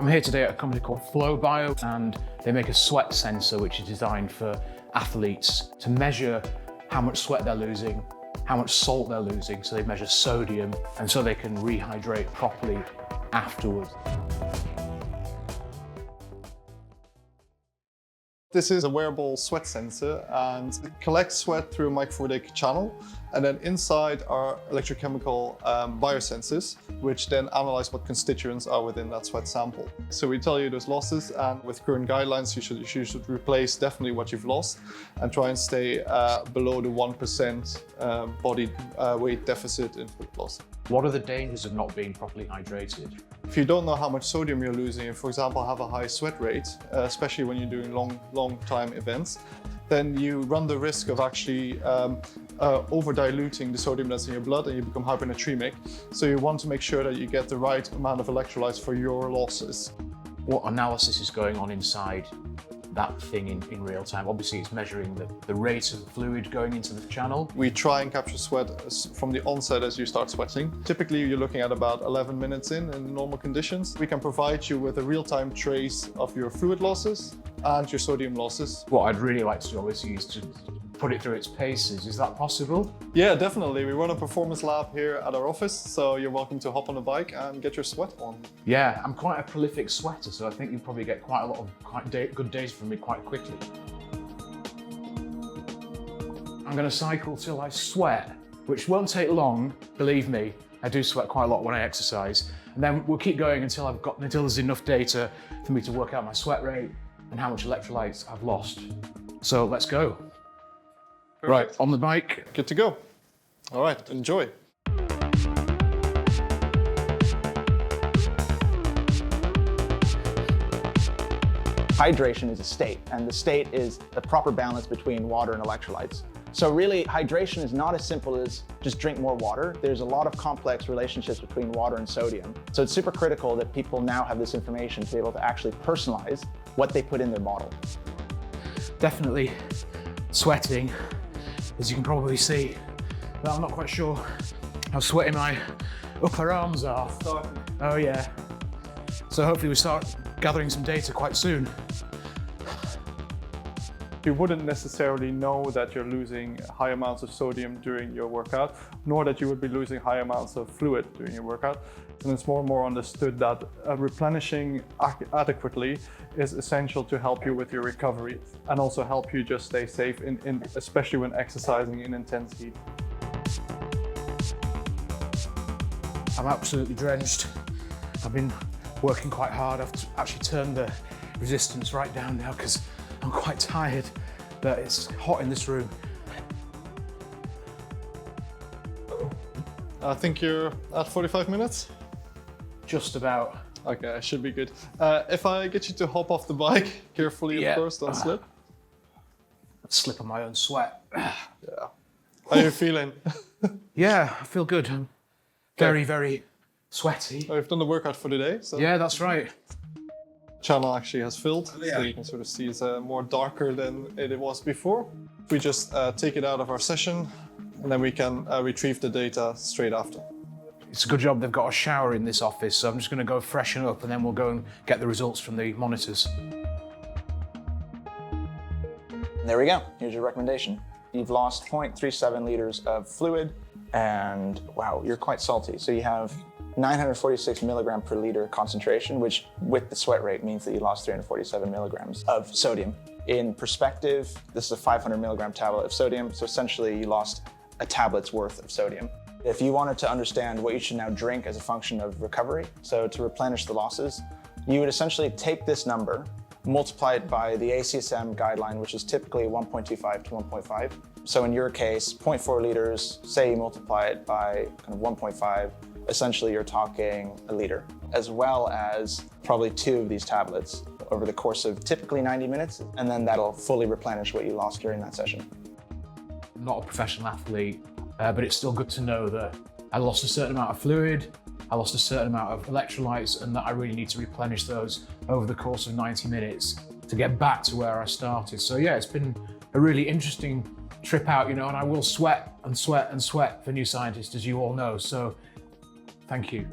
I'm here today at a company called Flowbio, and they make a sweat sensor which is designed for athletes to measure how much sweat they're losing, how much salt they're losing, so they measure sodium, and so they can rehydrate properly afterwards. This is a wearable sweat sensor, and it collects sweat through a microfluidic channel, and then inside are electrochemical biosensors, which then analyze what constituents are within that sweat sample. So we tell you there's losses, and with current guidelines, you should replace definitely what you've lost and try and stay below the 1% body weight deficit in fluid loss. What are the dangers of not being properly hydrated? If you don't know how much sodium you're losing, and for example have a high sweat rate, especially when you're doing long time events, then you run the risk of actually over diluting the sodium that's in your blood, and you become hyponatremic. So you want to make sure that you get the right amount of electrolytes for your losses. What analysis is going on inside that thing in real time? Obviously it's measuring the rate of fluid going into the channel. We try and capture sweat from the onset as you start sweating. Typically you're looking at about 11 minutes in normal conditions. We can provide you with a real-time trace of your fluid losses and your sodium losses. What I'd really like to do obviously is to put it through its paces. Is that possible? Yeah, definitely. We run a performance lab here at our office, so you're welcome to hop on a bike and get your sweat on. Yeah, I'm quite a prolific sweater, so I think you'll probably get quite a lot of good days from me quite quickly. I'm going to cycle till I sweat, which won't take long, believe me. I do sweat quite a lot when I exercise. And then we'll keep going until there's enough data for me to work out my sweat rate and how much electrolytes I've lost. So let's go. Perfect. Right, on the bike. Good to go. All right, enjoy. Hydration is a state, and the state is the proper balance between water and electrolytes. So really, hydration is not as simple as just drink more water. There's a lot of complex relationships between water and sodium. So it's super critical that people now have this information to be able to actually personalize what they put in their bottle. Definitely sweating, as you can probably see, but I'm not quite sure how sweaty my upper arms are. Oh yeah. So hopefully we start gathering some data quite soon. You wouldn't necessarily know that you're losing high amounts of sodium during your workout, nor that you would be losing high amounts of fluid during your workout. And it's more and more understood that replenishing adequately is essential to help you with your recovery and also help you just stay safe, especially when exercising in intense heat. I'm absolutely drenched. I've been working quite hard. I've actually turned the resistance right down now because I'm quite tired, but it's hot in this room. I think you're at 45 minutes? Just about. Okay, I should be good. If I get you to hop off the bike, carefully of course, don't slip. I'd slip on my own sweat. Yeah. How are you feeling? Yeah, I feel good. I'm very sweaty. Oh, you've done the workout for today, so. Yeah, that's right. Channel actually has filled, so you can sort of see it's more darker than it was before. We just take it out of our session, and then we can retrieve the data straight after. It's a good job they've got a shower in this office, so I'm just going to go freshen up and then we'll go and get the results from the monitors. There we go. Here's your recommendation. You've lost 0.37 liters of fluid, and wow, you're quite salty. So you have 946 milligram per liter concentration, which with the sweat rate means that you lost 347 milligrams of sodium. In perspective, this is a 500 milligram tablet of sodium, so essentially you lost a tablet's worth of sodium. If you wanted to understand what you should now drink as a function of recovery, so to replenish the losses, you would essentially take this number, multiply it by the ACSM guideline, which is typically 1.25 to 1.5. So in your case, 0.4 liters, say you multiply it by kind of 1.5, essentially you're talking a liter, as well as probably 2 of these tablets over the course of typically 90 minutes, and then that'll fully replenish what you lost during that session. I'm not a professional athlete, but it's still good to know that I lost a certain amount of fluid, I lost a certain amount of electrolytes, and that I really need to replenish those over the course of 90 minutes to get back to where I started. So yeah, it's been a really interesting trip out, you know, and I will sweat and sweat and sweat for New Scientist, as you all know. So thank you.